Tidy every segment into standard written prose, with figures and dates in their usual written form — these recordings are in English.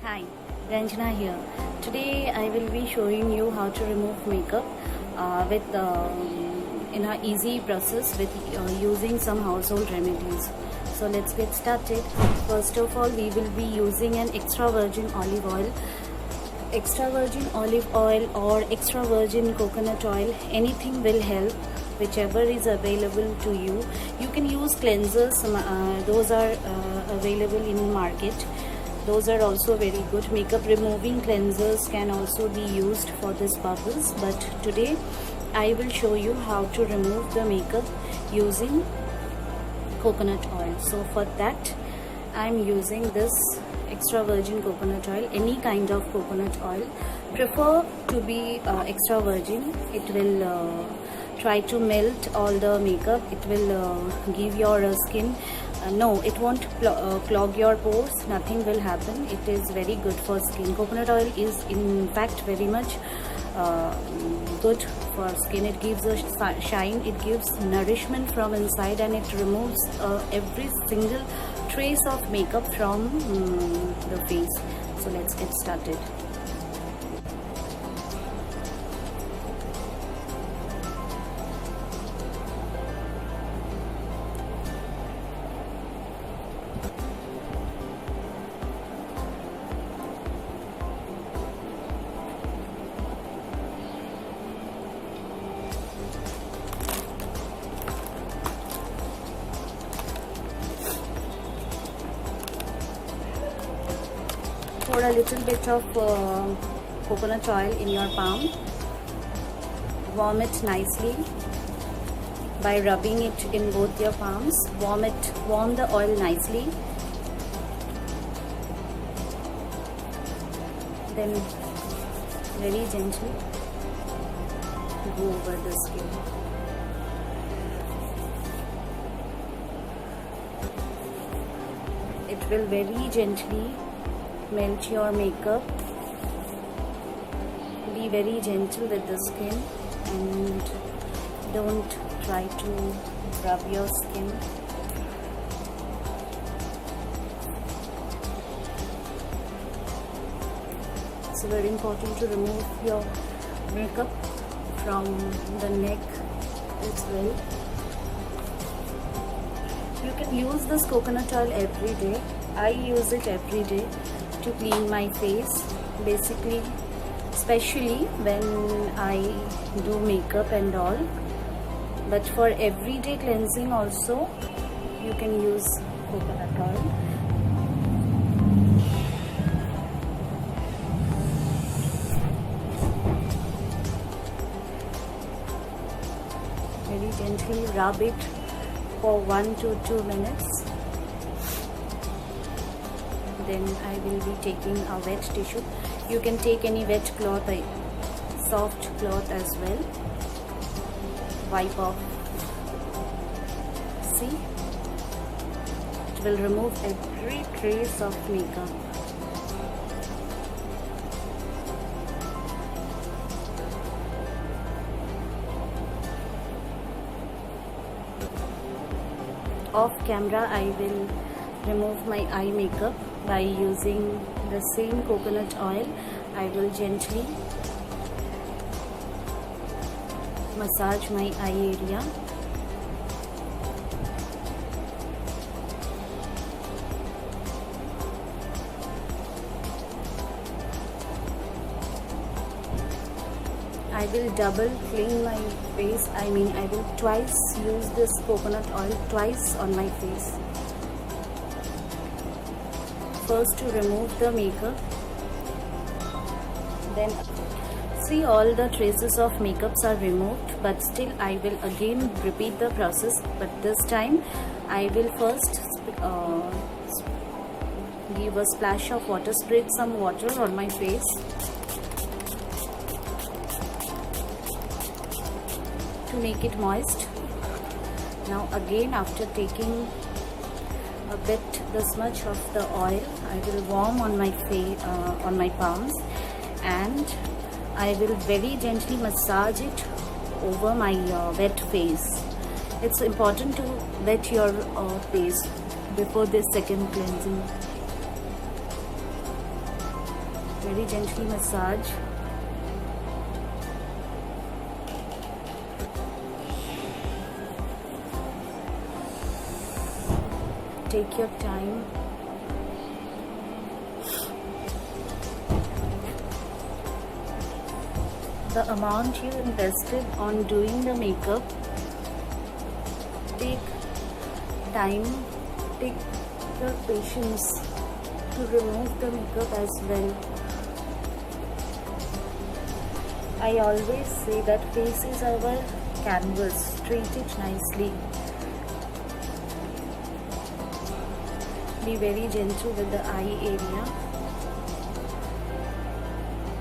Hi, Ranjana here. Today I will be showing you how to remove makeup with in a easy process with using some household remedies. So let's get started. First of all, we will be using an extra virgin olive oil. Extra virgin olive oil or extra virgin coconut oil, anything will help, whichever is available to you. You can use cleansers, those are available in market. Those are also very good. Makeup removing cleansers can also be used for this purpose, but today I will show you how to remove the makeup using coconut oil. So for that I'm using this extra virgin coconut oil. Any kind of coconut oil, prefer to be extra virgin. It will try to melt all the makeup. It will give your skin no, it won't clog your pores. Nothing will happen. It is very good for skin. Coconut oil is in fact very much good for skin. It gives a shine, it gives nourishment from inside, and it removes every single trace of makeup from the face. So let's get started. Pour a little bit of coconut oil in your palm. Warm it nicely by rubbing it in both your palms. Warm the oil nicely. Then very gently go over the skin. It will very gently melt your makeup. Be very gentle with the skin and don't try to rub your skin. It's very important to remove your makeup from the neck as well. You can use this coconut oil every day. I use it every day to clean my face, basically, especially when I do makeup and all. But for everyday cleansing also you can use coconut oil. Very gently rub it for 1 to 2 minutes. Then I will be taking a wet tissue. You can take any wet cloth, soft cloth as well. Wipe off. See? It will remove every trace of makeup. Off camera, I will remove my eye makeup by using the same coconut oil. I will gently massage my eye area. I will double clean my face. I will twice use this coconut oil twice on my face. First to remove the makeup, then see all the traces of makeups are removed, but still I will again repeat the process, but this time I will first give a splash of water, spread some water on my face. To make it moist. Now again, after taking a bit this much of the oil, I will warm on my face, on my palms, and I will very gently massage it over my wet face. It's important to wet your face before this second cleansing. very gently massage. Take your time. The amount you invested on doing the makeup, take time, take your patience to remove the makeup as well. I always say that face is our canvas, treat it nicely. Be very gentle with the eye area.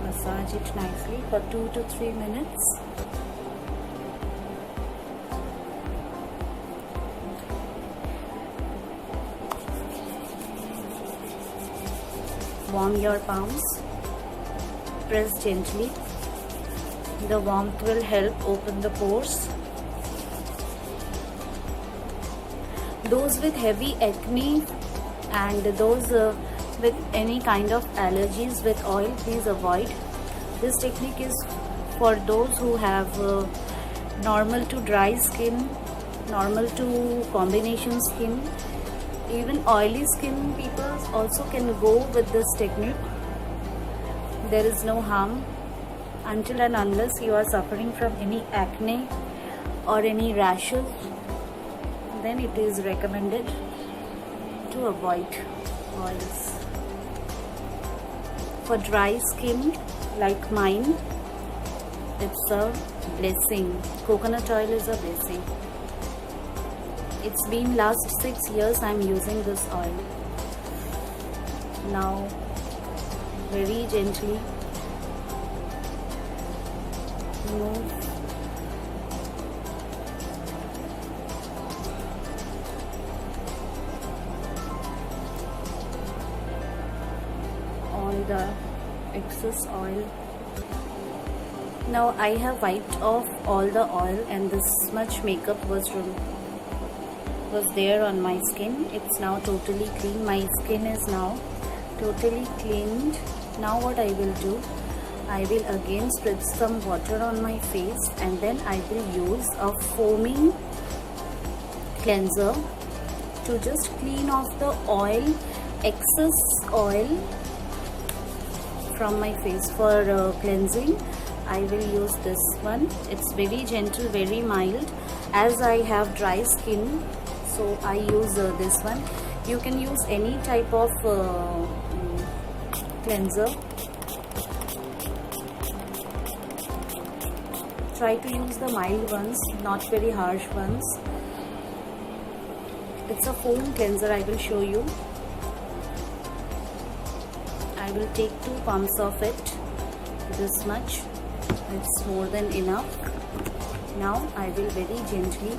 Massage it nicely for 2 to 3 minutes. Warm your palms. Press gently. The warmth will help open the pores. Those with heavy acne and those with any kind of allergies with oil, please avoid. This technique is for those who have normal to dry skin, normal to combination skin. Even oily skin people also can go with this technique. There is no harm until and unless you are suffering from any acne or any rashes, then it is recommended to avoid oils. For dry skin like mine, it's a blessing. Coconut oil is a blessing. It's been last 6 years I'm using this oil. Now very gently remove all the excess oil. Now I have wiped off all the oil and this much makeup was there on my skin. It's now totally clean. My skin is now totally cleaned. Now what I will do, I will again spread some water on my face and then I will use a foaming cleanser to just clean off the oil, excess oil from my face. For cleansing, I will use this one. It's very gentle, very mild. As I have dry skin, so I use this one. You can use any type of cleanser. Try to use the mild ones, not very harsh ones. It's a foam cleanser, I will show you. I will take 2 pumps of it, this much. It's more than enough. Now I will very gently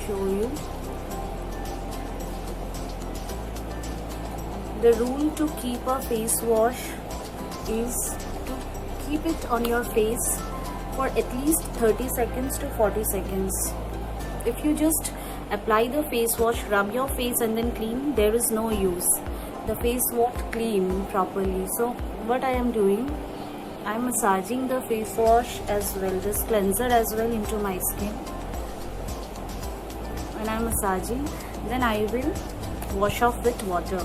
show you. The rule to keep a face wash is to keep it on your face for at least 30 seconds to 40 seconds. If you just apply the face wash, rub your face and then clean, there is no use. The face won't clean properly. So what I am doing, I am massaging the face wash as well, this cleanser as well into my skin. When I am massaging, then I will wash off with water.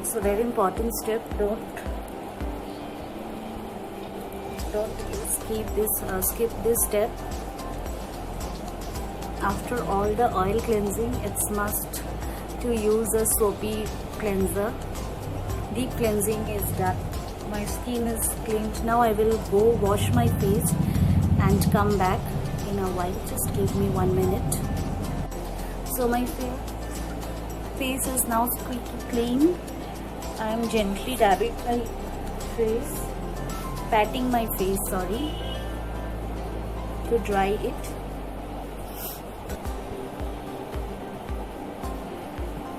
It's a very important step. Don't skip this step. After all the oil cleansing, it's must to use a soapy cleanser. Deep cleansing is done. My skin is cleaned. Now I will go wash my face and come back in a while. Just give me 1 minute. So my face face is now squeaky clean. I am gently dabbing my face, patting my face, sorry, to dry it.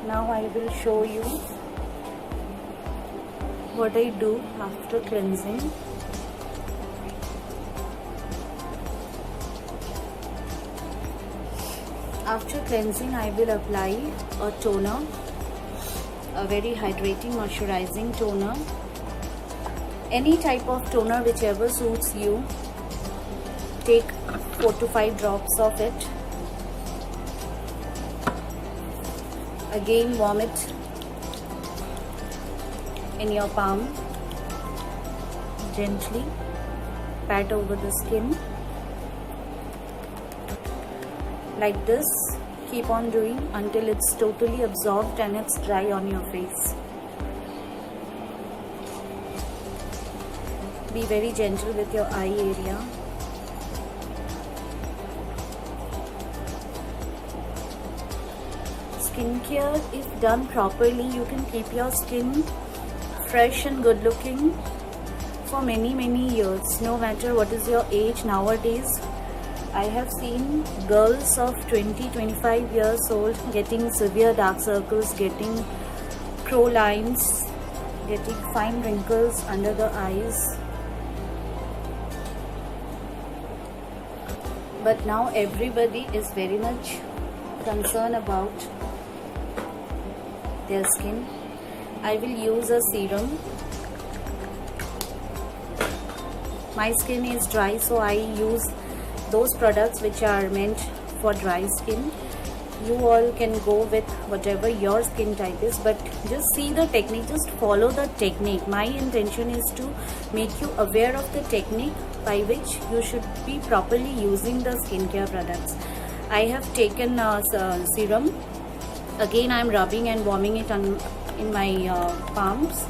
Now I will show you what I do after cleansing. After cleansing, I will apply a toner, a very hydrating, moisturizing toner. Any type of toner, whichever suits you. Take 4 to 5 drops of it. Again, warm it in your palm. Gently pat over the skin. Like this, keep on doing until it's totally absorbed and it's dry on your face. Be very gentle with your eye area. Skincare, if done properly, you can keep your skin fresh and good looking for many years, no matter what is your age nowadays. I have seen girls of 20-25 years old getting severe dark circles, getting crow lines, getting fine wrinkles under the eyes. But now everybody is very much concerned about their skin. I will use a serum. My skin is dry, so I use those products which are meant for dry skin. You all can go with whatever your skin type is, but just see the technique, just follow the technique. My intention is to make you aware of the technique by which you should be properly using the skincare products. I have taken a serum. Again, I am rubbing and warming it in my palms,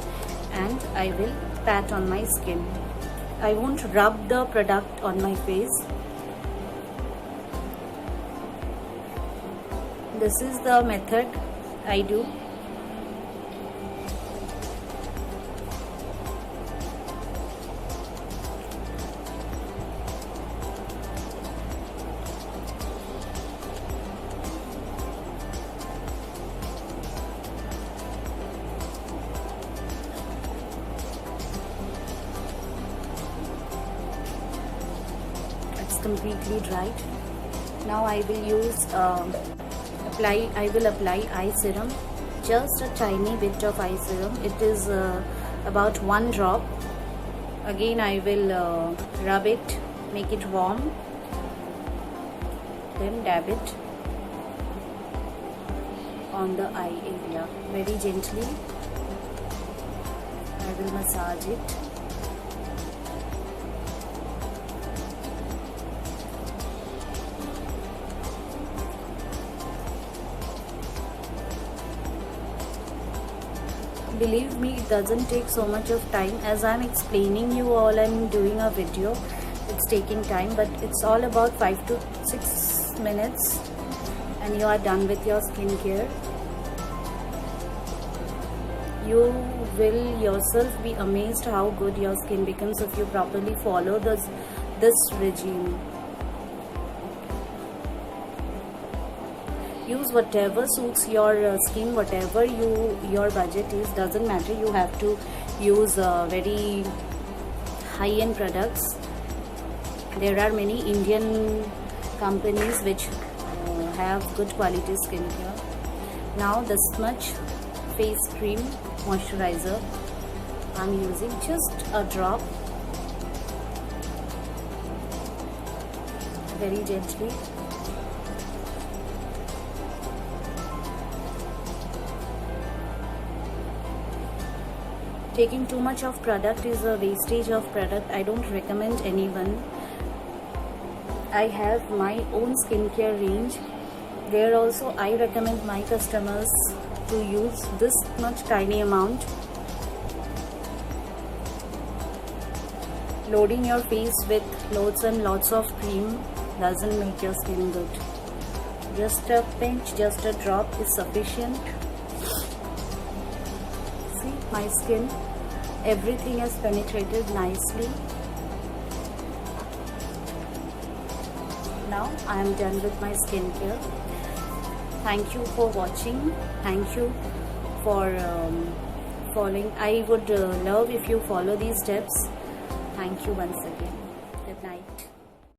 and I will pat on my skin. I won't rub the product on my face. This is the method I do. It's completely dried. Now I will use I will apply eye serum, just a tiny bit of eye serum. It is about 1 drop. Again, I will rub it, make it warm, then dab it on the eye area very gently. I will massage it. Believe me, it doesn't take so much of time. As I'm explaining you all, I'm doing a video. It's taking time, but it's all about 5 to 6 minutes and you are done with your skincare. You will yourself be amazed how good your skin becomes if you properly follow this regime. Use whatever suits your skin, whatever your budget is, doesn't matter. You have to use very high-end products. There are many Indian companies which have good quality skincare. Now this much face cream moisturizer I'm using, just a drop, very gently. Taking too much of product is a wastage of product. I don't recommend anyone. I have my own skincare range. There also I recommend my customers to use this much tiny amount. Loading your face with loads and lots of cream doesn't make your skin good. Just a pinch, just a drop is sufficient. my skin. Everything has penetrated nicely. Now I am done with my skincare. Thank you for watching. Thank you for following. I would love if you follow these steps. Thank you once again.